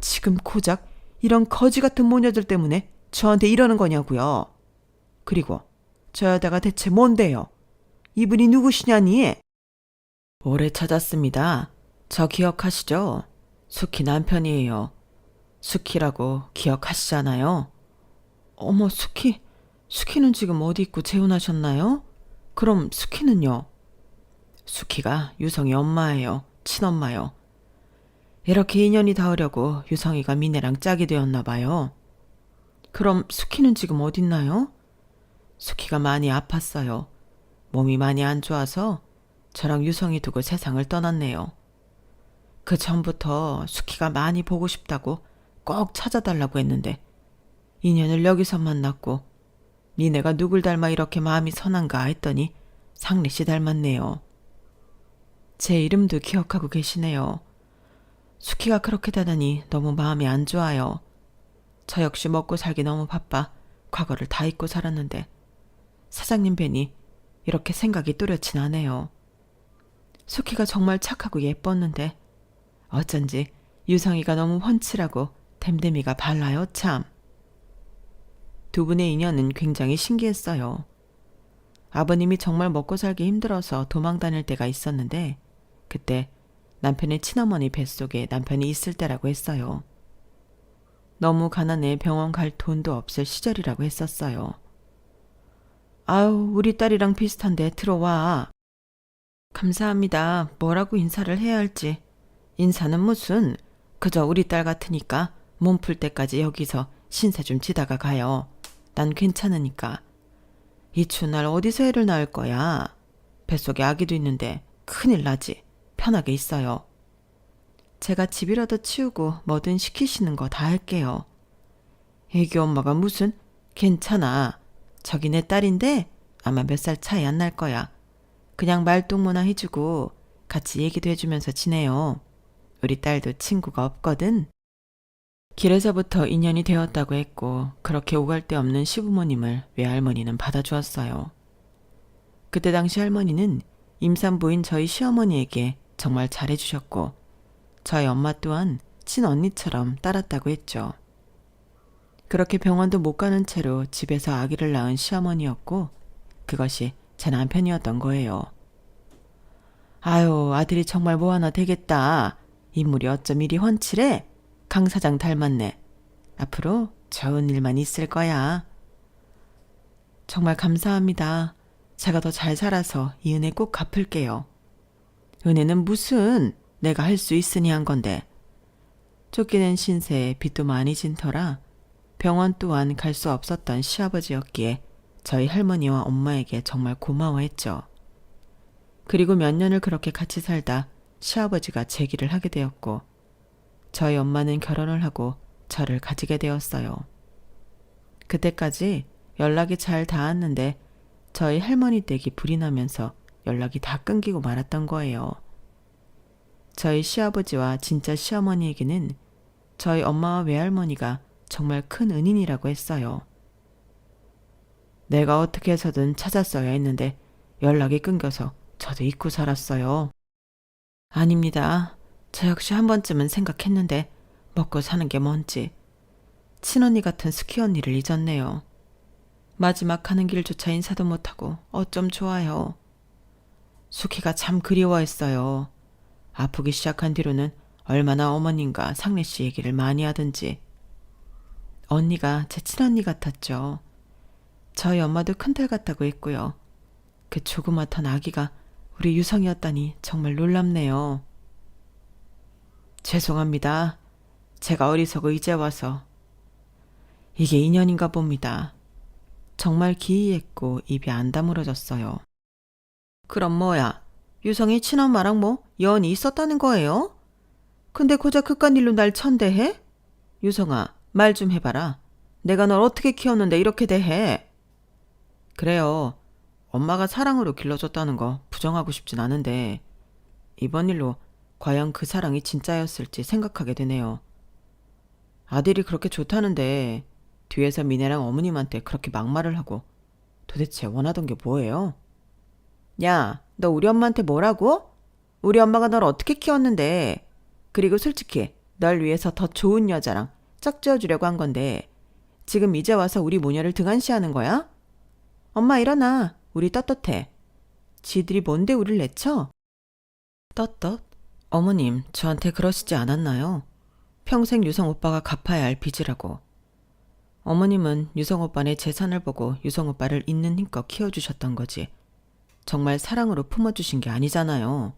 지금 고작 이런 거지 같은 모녀들 때문에 저한테 이러는 거냐고요. 그리고 저 여자가 대체 뭔데요? 이분이 누구시냐니? 오래 찾았습니다. 저 기억하시죠? 수키 남편이에요. 수키라고 기억하시잖아요. 어머, 수키는 지금 어디 있고 재혼하셨나요? 그럼 수키는요? 수키가 유성이 엄마예요. 친엄마요. 이렇게 인연이 닿으려고 유성이가 미네랑 짝이 되었나 봐요. 그럼 수키는 지금 어딨나요? 수키가 많이 아팠어요. 몸이 많이 안 좋아서 저랑 유성이 두고 세상을 떠났네요. 그 전부터 수키가 많이 보고 싶다고 꼭 찾아달라고 했는데 인연을 여기서 만났고 니네가 누굴 닮아 이렇게 마음이 선한가 했더니 상례씨 닮았네요. 제 이름도 기억하고 계시네요. 수키가 그렇게 되다니 너무 마음이 안 좋아요. 저 역시 먹고 살기 너무 바빠 과거를 다 잊고 살았는데 사장님 뵈니 이렇게 생각이 뚜렷이 나네요. 수키가 정말 착하고 예뻤는데 어쩐지 유성이가 너무 훤칠하고 댐댐이가 발라요 참. 두 분의 인연은 굉장히 신기했어요. 아버님이 정말 먹고 살기 힘들어서 도망 다닐 때가 있었는데 그때 남편의 친어머니 뱃속에 남편이 있을 때라고 했어요. 너무 가난해 병원 갈 돈도 없을 시절이라고 했었어요. 아유, 우리 딸이랑 비슷한데 들어와. 감사합니다. 뭐라고 인사를 해야 할지. 인사는 무슨, 그저 우리 딸 같으니까 몸 풀 때까지 여기서 신세 좀 지다가 가요. 난 괜찮으니까. 이 추운 날 어디서 애를 낳을 거야. 뱃속에 아기도 있는데 큰일 나지. 편하게 있어요. 제가 집이라도 치우고 뭐든 시키시는 거 다 할게요. 애기 엄마가 무슨, 괜찮아. 저기 내 딸인데 아마 몇 살 차이 안 날 거야. 그냥 말동무나 해주고 같이 얘기도 해주면서 지내요. 우리 딸도 친구가 없거든. 길에서부터 인연이 되었다고 했고 그렇게 오갈 데 없는 시부모님을 외할머니는 받아주었어요. 그때 당시 할머니는 임산부인 저희 시어머니에게 정말 잘해주셨고 저희 엄마 또한 친언니처럼 따랐다고 했죠. 그렇게 병원도 못 가는 채로 집에서 아기를 낳은 시어머니였고 그것이 제 남편이었던 거예요. 아유, 아들이 정말 뭐 하나 되겠다. 인물이 어쩜 이리 훤칠해? 강 사장 닮았네. 앞으로 좋은 일만 있을 거야. 정말 감사합니다. 제가 더 잘 살아서 이 은혜 꼭 갚을게요. 은혜는 무슨, 내가 할 수 있으니 한 건데. 쫓기는 신세에 빚도 많이 진 터라 병원 또한 갈 수 없었던 시아버지였기에 저희 할머니와 엄마에게 정말 고마워했죠. 그리고 몇 년을 그렇게 같이 살다 시아버지가 재기를 하게 되었고 저희 엄마는 결혼을 하고 저를 가지게 되었어요. 그때까지 연락이 잘 닿았는데 저희 할머니 댁이 불이 나면서 연락이 다 끊기고 말았던 거예요. 저희 시아버지와 진짜 시어머니에게는 저희 엄마와 외할머니가 정말 큰 은인이라고 했어요. 내가 어떻게 해서든 찾았어야 했는데 연락이 끊겨서 저도 잊고 살았어요. 아닙니다. 저 역시 한 번쯤은 생각했는데 먹고 사는 게 뭔지. 친언니 같은 스키 언니를 잊었네요. 마지막 가는 길조차 인사도 못하고 어쩜 좋아요. 수키가 참 그리워했어요. 아프기 시작한 뒤로는 얼마나 어머님과 상래씨 얘기를 많이 하든지. 언니가 제 친언니 같았죠. 저희 엄마도 큰딸 같다고 했고요. 그 조그맣던 아기가 우리 유성이었다니 정말 놀랍네요. 죄송합니다. 제가 어리석어 이제 와서. 이게 인연인가 봅니다. 정말 기이했고 입이 안 다물어졌어요. 그럼 뭐야? 유성이 친엄마랑 뭐 연이 있었다는 거예요? 근데 고작 그깟 일로 날 천대해? 유성아, 말 좀 해봐라. 내가 널 어떻게 키웠는데 이렇게 대해? 그래요. 엄마가 사랑으로 길러줬다는 거 부정하고 싶진 않은데 이번 일로 과연 그 사랑이 진짜였을지 생각하게 되네요. 아들이 그렇게 좋다는데 뒤에서 미네랑 어머님한테 그렇게 막말을 하고 도대체 원하던 게 뭐예요? 야, 너 우리 엄마한테 뭐라고? 우리 엄마가 널 어떻게 키웠는데. 그리고 솔직히 널 위해서 더 좋은 여자랑 짝지어주려고 한 건데 지금 이제 와서 우리 모녀를 등한시하는 거야? 엄마 일어나. 우리 떳떳해. 지들이 뭔데 우릴 내쳐? 떳떳? 어머님, 저한테 그러시지 않았나요? 평생 유성 오빠가 갚아야 할 빚이라고. 어머님은 유성 오빠네 재산을 보고 유성 오빠를 있는 힘껏 키워주셨던 거지. 정말 사랑으로 품어주신 게 아니잖아요.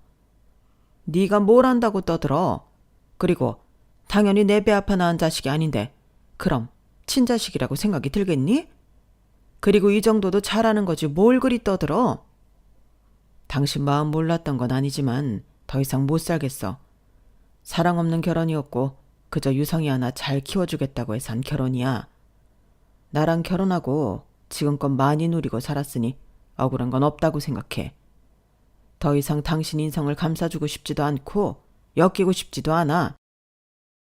네가 뭘 안다고 떠들어. 그리고 당연히 내 배 아파 낳은 자식이 아닌데 그럼 친자식이라고 생각이 들겠니? 그리고 이 정도도 잘하는 거지 뭘 그리 떠들어. 당신 마음 몰랐던 건 아니지만 더 이상 못 살겠어. 사랑 없는 결혼이었고 그저 유성이 하나 잘 키워주겠다고 해서 한 결혼이야. 나랑 결혼하고 지금껏 많이 누리고 살았으니 억울한 건 없다고 생각해. 더 이상 당신 인성을 감싸주고 싶지도 않고 엮이고 싶지도 않아.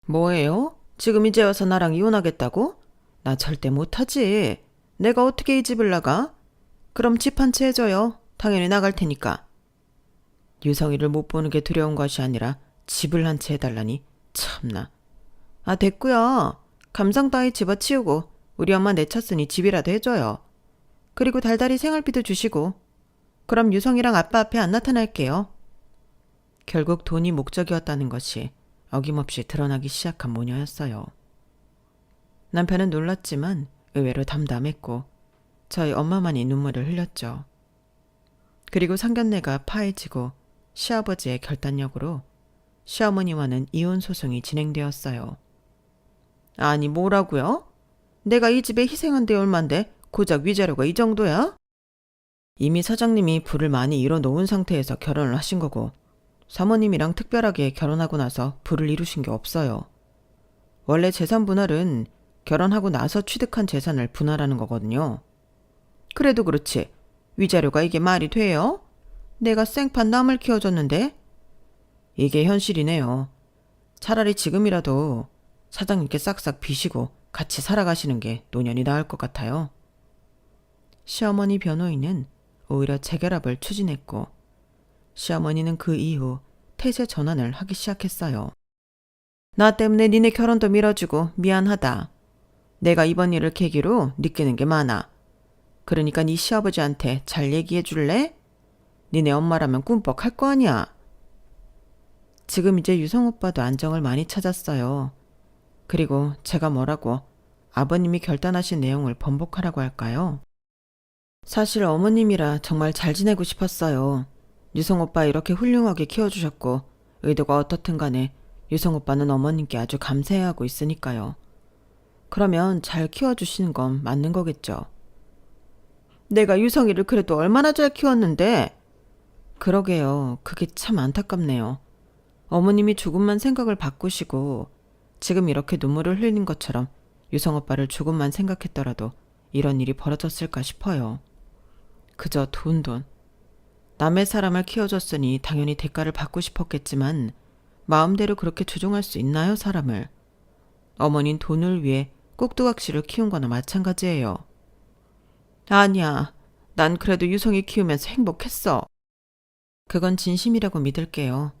뭐예요? 지금 이제 와서 나랑 이혼하겠다고? 나 절대 못하지. 내가 어떻게 이 집을 나가? 그럼 집 한 채 해줘요. 당연히 나갈 테니까. 유성이를 못 보는 게 두려운 것이 아니라 집을 한 채 해달라니 참나. 아 됐고요. 감상 따위 집어치우고 우리 엄마 내쳤으니 집이라도 해줘요. 그리고 달달이 생활비도 주시고. 그럼 유성이랑 아빠 앞에 안 나타날게요. 결국 돈이 목적이었다는 것이 어김없이 드러나기 시작한 모녀였어요. 남편은 놀랐지만 의외로 담담했고 저희 엄마만이 눈물을 흘렸죠. 그리고 상견례가 파해지고 시아버지의 결단력으로 시어머니와는 이혼 소송이 진행되었어요. 아니 뭐라고요? 내가 이 집에 희생한 데 얼만데 고작 위자료가 이 정도야? 이미 사장님이 부를 많이 이뤄놓은 상태에서 결혼을 하신 거고 사모님이랑 특별하게 결혼하고 나서 부를 이루신 게 없어요. 원래 재산 분할은 결혼하고 나서 취득한 재산을 분할하는 거거든요. 그래도 그렇지 위자료가 이게 말이 돼요? 내가 생판 남을 키워줬는데? 이게 현실이네요. 차라리 지금이라도 사장님께 싹싹 비시고 같이 살아가시는 게 노년이 나을 것 같아요. 시어머니 변호인은 오히려 재결합을 추진했고 시어머니는 그 이후 태세 전환을 하기 시작했어요. 나 때문에 니네 결혼도 미뤄주고 미안하다. 내가 이번 일을 계기로 느끼는 게 많아. 그러니까 네 시아버지한테 잘 얘기해 줄래? 니네 엄마라면 꿈뻑 할 거 아니야. 지금 이제 유성 오빠도 안정을 많이 찾았어요. 그리고 제가 뭐라고 아버님이 결단하신 내용을 번복하라고 할까요? 사실 어머님이라 정말 잘 지내고 싶었어요. 유성 오빠 이렇게 훌륭하게 키워주셨고 의도가 어떻든 간에 유성 오빠는 어머님께 아주 감사해하고 있으니까요. 그러면 잘 키워주시는 건 맞는 거겠죠. 내가 유성이를 그래도 얼마나 잘 키웠는데. 그러게요. 그게 참 안타깝네요. 어머님이 조금만 생각을 바꾸시고 지금 이렇게 눈물을 흘리는 것처럼 유성 오빠를 조금만 생각했더라도 이런 일이 벌어졌을까 싶어요. 그저 돈. 남의 사람을 키워줬으니 당연히 대가를 받고 싶었겠지만 마음대로 그렇게 조종할 수 있나요, 사람을? 어머닌 돈을 위해 꼭두각시를 키운 거나 마찬가지예요. 아니야. 난 그래도 유성이 키우면서 행복했어. 그건 진심이라고 믿을게요.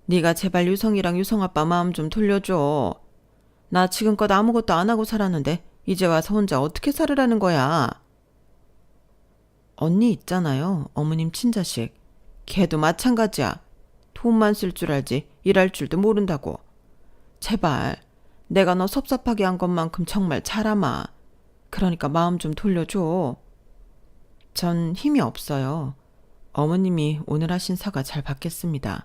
네가 제발 유성이랑 유성 아빠 마음 좀 돌려줘. 나 지금껏 아무것도 안 하고 살았는데 이제 와서 혼자 어떻게 살으라는 거야. 언니 있잖아요. 어머님 친자식. 걔도 마찬가지야. 돈만 쓸 줄 알지 일할 줄도 모른다고. 제발 내가 너 섭섭하게 한 것만큼 정말 잘하마. 그러니까 마음 좀 돌려줘. 전 힘이 없어요. 어머님이 오늘 하신 사과 잘 받겠습니다.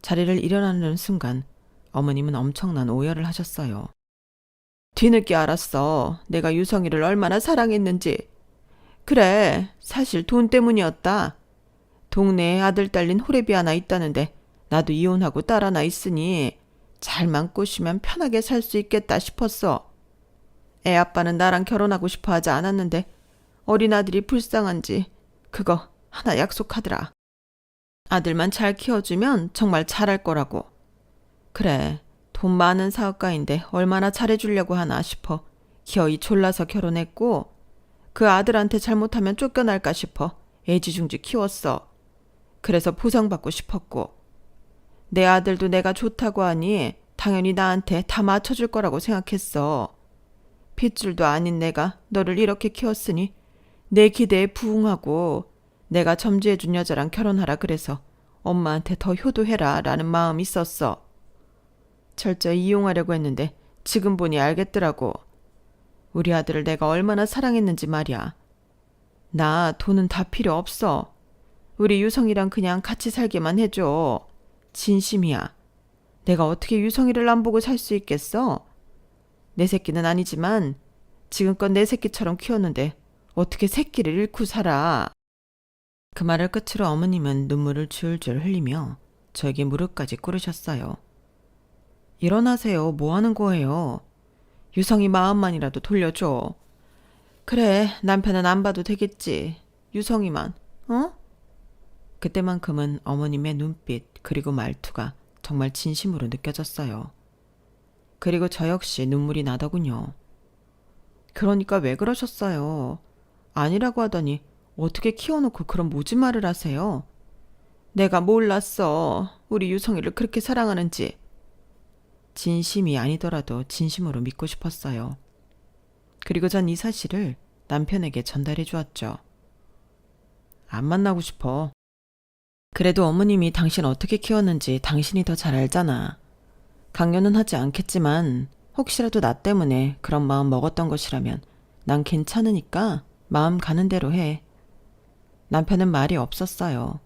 자리를 일어나는 순간 어머님은 엄청난 오열을 하셨어요. 뒤늦게 알았어. 내가 유성이를 얼마나 사랑했는지. 그래, 사실 돈 때문이었다. 동네에 아들 딸린 호래비 하나 있다는데 나도 이혼하고 딸 하나 있으니 잘만 꼬시면 편하게 살 수 있겠다 싶었어. 애 아빠는 나랑 결혼하고 싶어 하지 않았는데 어린 아들이 불쌍한지 그거 하나 약속하더라. 아들만 잘 키워주면 정말 잘할 거라고. 그래, 돈 많은 사업가인데 얼마나 잘해주려고 하나 싶어 기어이 졸라서 결혼했고 그 아들한테 잘못하면 쫓겨날까 싶어 애지중지 키웠어. 그래서 보상받고 싶었고 내 아들도 내가 좋다고 하니 당연히 나한테 다 맞춰줄 거라고 생각했어. 핏줄도 아닌 내가 너를 이렇게 키웠으니 내 기대에 부응하고 내가 점지해준 여자랑 결혼하라 그래서 엄마한테 더 효도해라 라는 마음이 있었어. 철저히 이용하려고 했는데 지금 보니 알겠더라고. 우리 아들을 내가 얼마나 사랑했는지 말이야. 나 돈은 다 필요 없어. 우리 유성이랑 그냥 같이 살게만 해줘. 진심이야. 내가 어떻게 유성이를 안 보고 살 수 있겠어? 내 새끼는 아니지만 지금껏 내 새끼처럼 키웠는데 어떻게 새끼를 잃고 살아. 그 말을 끝으로 어머님은 눈물을 줄줄 흘리며 저에게 무릎까지 꿇으셨어요. 일어나세요. 뭐 하는 거예요? 유성이 마음만이라도 돌려줘. 그래, 남편은 안 봐도 되겠지. 유성이만, 어? 그때만큼은 어머님의 눈빛 그리고 말투가 정말 진심으로 느껴졌어요. 그리고 저 역시 눈물이 나더군요. 그러니까 왜 그러셨어요? 아니라고 하더니 어떻게 키워놓고 그런 모진 말을 하세요? 내가 몰랐어. 우리 유성이를 그렇게 사랑하는지. 진심이 아니더라도 진심으로 믿고 싶었어요. 그리고 전 이 사실을 남편에게 전달해 주었죠. 안 만나고 싶어. 그래도 어머님이 당신 어떻게 키웠는지 당신이 더 잘 알잖아. 강요는 하지 않겠지만 혹시라도 나 때문에 그런 마음 먹었던 것이라면 난 괜찮으니까 마음 가는 대로 해. 남편은 말이 없었어요.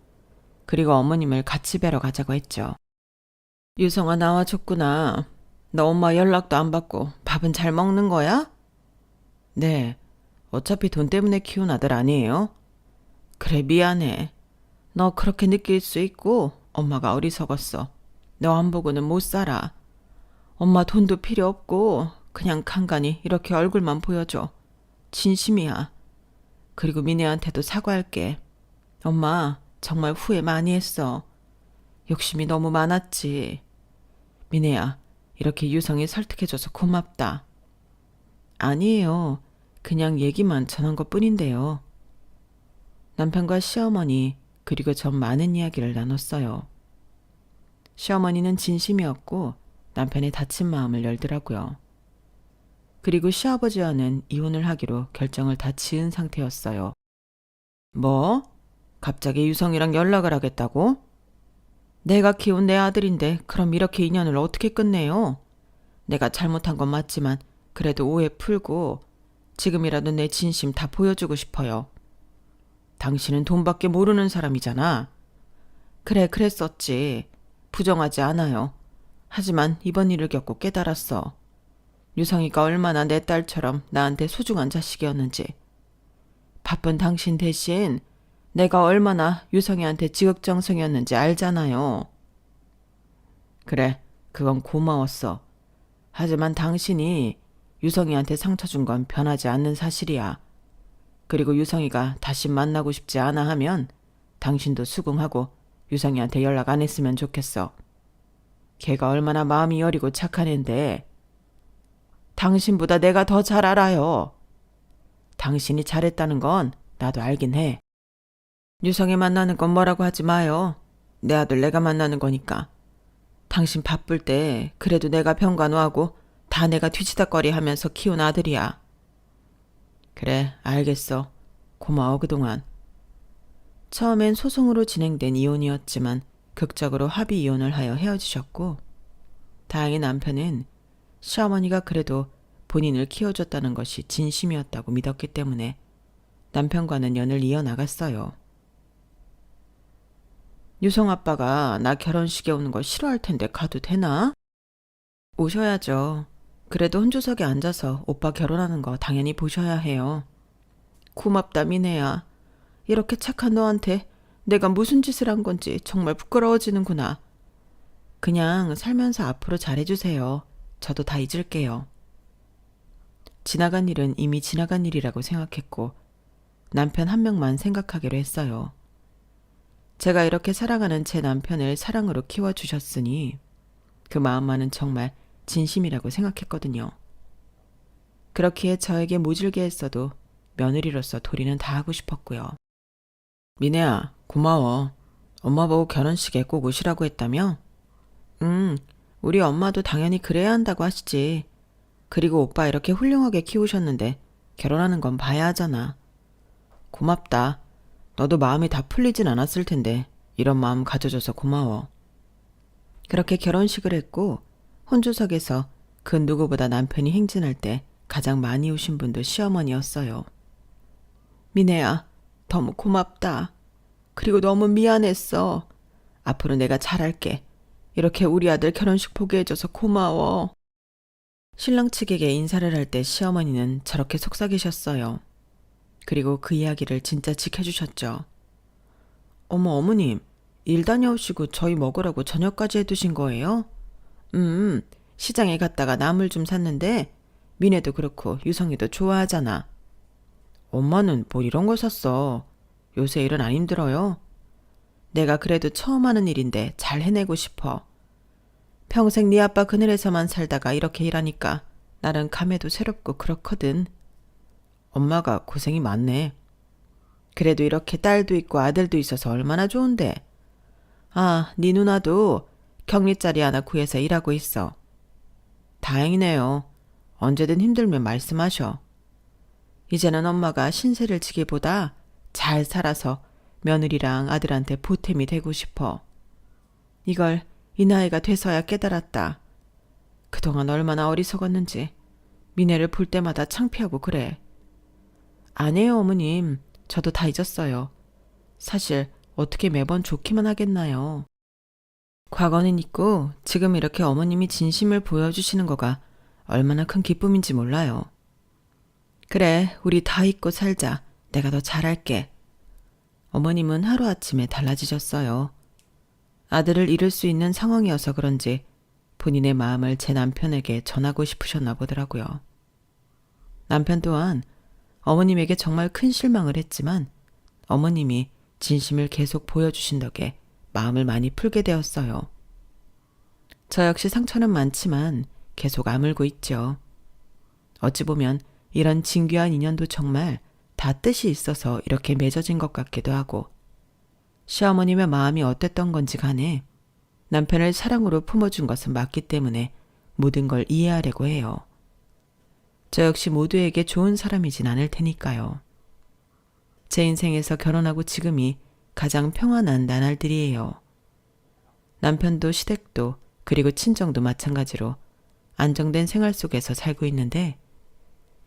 그리고 어머님을 같이 뵈러 가자고 했죠. 유성아 나와줬구나. 너 엄마 연락도 안 받고 밥은 잘 먹는 거야? 네. 어차피 돈 때문에 키운 아들 아니에요? 그래 미안해. 너 그렇게 느낄 수 있고 엄마가 어리석었어. 너 안 보고는 못 살아. 엄마 돈도 필요 없고 그냥 간간히 이렇게 얼굴만 보여줘. 진심이야. 그리고 미네한테도 사과할게. 엄마 정말 후회 많이 했어. 욕심이 너무 많았지. 미네야, 이렇게 유성이 설득해줘서 고맙다. 아니에요. 그냥 얘기만 전한 것뿐인데요. 남편과 시어머니 그리고 전 많은 이야기를 나눴어요. 시어머니는 진심이었고 남편의 다친 마음을 열더라고요. 그리고 시아버지와는 이혼을 하기로 결정을 다 지은 상태였어요. 뭐? 갑자기 유성이랑 연락을 하겠다고? 내가 키운 내 아들인데 그럼 이렇게 인연을 어떻게 끝내요? 내가 잘못한 건 맞지만 그래도 오해 풀고 지금이라도 내 진심 다 보여주고 싶어요. 당신은 돈밖에 모르는 사람이잖아. 그래, 그랬었지. 부정하지 않아요. 하지만 이번 일을 겪고 깨달았어. 유성이가 얼마나 내 딸처럼 나한테 소중한 자식이었는지. 바쁜 당신 대신 내가 얼마나 유성이한테 지극정성이었는지 알잖아요. 그래, 그건 고마웠어. 하지만 당신이 유성이한테 상처 준 건 변하지 않는 사실이야. 그리고 유성이가 다시 만나고 싶지 않아 하면 당신도 수긍하고 유성이한테 연락 안 했으면 좋겠어. 걔가 얼마나 마음이 여리고 착한 앤데 당신보다 내가 더 잘 알아요. 당신이 잘했다는 건 나도 알긴 해. 유성이 만나는 건 뭐라고 하지 마요. 내 아들 내가 만나는 거니까. 당신 바쁠 때 그래도 내가 병간호하고 다 내가 뒤치다꺼리 하면서 키운 아들이야. 그래, 알겠어. 고마워 그동안. 처음엔 소송으로 진행된 이혼이었지만 극적으로 합의 이혼을 하여 헤어지셨고 다행히 남편은 시어머니가 그래도 본인을 키워줬다는 것이 진심이었다고 믿었기 때문에 남편과는 연을 이어나갔어요. 유성 아빠가 나 결혼식에 오는 거 싫어할 텐데 가도 되나? 오셔야죠. 그래도 혼조석에 앉아서 오빠 결혼하는 거 당연히 보셔야 해요. 고맙다 미네야. 이렇게 착한 너한테 내가 무슨 짓을 한 건지 정말 부끄러워지는구나. 그냥 살면서 앞으로 잘해주세요. 저도 다 잊을게요. 지나간 일은 이미 지나간 일이라고 생각했고 남편 한 명만 생각하기로 했어요. 제가 이렇게 사랑하는 제 남편을 사랑으로 키워주셨으니 그 마음만은 정말 진심이라고 생각했거든요. 그렇기에 저에게 모질게 했어도 며느리로서 도리는 다 하고 싶었고요. 미네야, 고마워. 엄마 보고 결혼식에 꼭 오시라고 했다며? 우리 엄마도 당연히 그래야 한다고 하시지. 그리고 오빠 이렇게 훌륭하게 키우셨는데 결혼하는 건 봐야 하잖아. 고맙다. 너도 마음이 다 풀리진 않았을 텐데 이런 마음 가져줘서 고마워. 그렇게 결혼식을 했고 혼주석에서 그 누구보다 남편이 행진할 때 가장 많이 오신 분도 시어머니였어요. 미네야, 너무 고맙다. 그리고 너무 미안했어. 앞으로 내가 잘할게. 이렇게 우리 아들 결혼식 보게 해줘서 고마워. 신랑 측에게 인사를 할 때 시어머니는 저렇게 속삭이셨어요. 그리고 그 이야기를 진짜 지켜주셨죠. 어머, 어머님, 일 다녀오시고 저희 먹으라고 저녁까지 해두신 거예요? 시장에 갔다가 나물 좀 샀는데 미네도 그렇고 유성이도 좋아하잖아. 엄마는 뭘 이런 걸 샀어. 요새 일은 안 힘들어요. 내가 그래도 처음 하는 일인데 잘 해내고 싶어. 평생 네 아빠 그늘에서만 살다가 이렇게 일하니까 나는 감회도 새롭고 그렇거든. 엄마가 고생이 많네. 그래도 이렇게 딸도 있고 아들도 있어서 얼마나 좋은데. 아, 네 누나도 격리자리 하나 구해서 일하고 있어. 다행이네요. 언제든 힘들면 말씀하셔. 이제는 엄마가 신세를 지기보다 잘 살아서 며느리랑 아들한테 보탬이 되고 싶어. 이걸 이 나이가 돼서야 깨달았다. 그동안 얼마나 어리석었는지 미네를 볼 때마다 창피하고 그래. 아니에요, 어머님. 저도 다 잊었어요. 사실 어떻게 매번 좋기만 하겠나요. 과거는 있고 지금 이렇게 어머님이 진심을 보여주시는 거가 얼마나 큰 기쁨인지 몰라요. 그래, 우리 다 잊고 살자. 내가 더 잘할게. 어머님은 하루아침에 달라지셨어요. 아들을 잃을 수 있는 상황이어서 그런지 본인의 마음을 제 남편에게 전하고 싶으셨나 보더라고요. 남편 또한 어머님에게 정말 큰 실망을 했지만 어머님이 진심을 계속 보여주신 덕에 마음을 많이 풀게 되었어요. 저 역시 상처는 많지만 계속 아물고 있죠. 어찌 보면 이런 진귀한 인연도 정말 다 뜻이 있어서 이렇게 맺어진 것 같기도 하고 시어머님의 마음이 어땠던 건지 간에 남편을 사랑으로 품어준 것은 맞기 때문에 모든 걸 이해하려고 해요. 저 역시 모두에게 좋은 사람이진 않을 테니까요. 제 인생에서 결혼하고 지금이 가장 평안한 나날들이에요. 남편도 시댁도 그리고 친정도 마찬가지로 안정된 생활 속에서 살고 있는데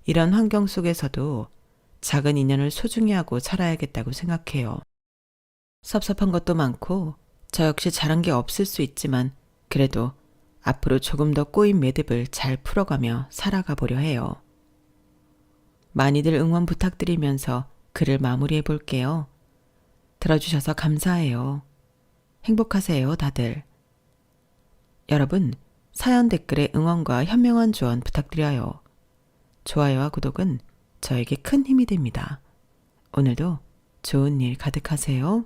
이런 환경 속에서도 작은 인연을 소중히 하고 살아야겠다고 생각해요. 섭섭한 것도 많고 저 역시 잘한 게 없을 수 있지만 그래도 앞으로 조금 더 꼬인 매듭을 잘 풀어가며 살아가 보려 해요. 많이들 응원 부탁드리면서 글을 마무리해 볼게요. 들어주셔서 감사해요. 행복하세요, 다들. 여러분, 사연 댓글에 응원과 현명한 조언 부탁드려요. 좋아요와 구독은 저에게 큰 힘이 됩니다. 오늘도 좋은 일 가득하세요.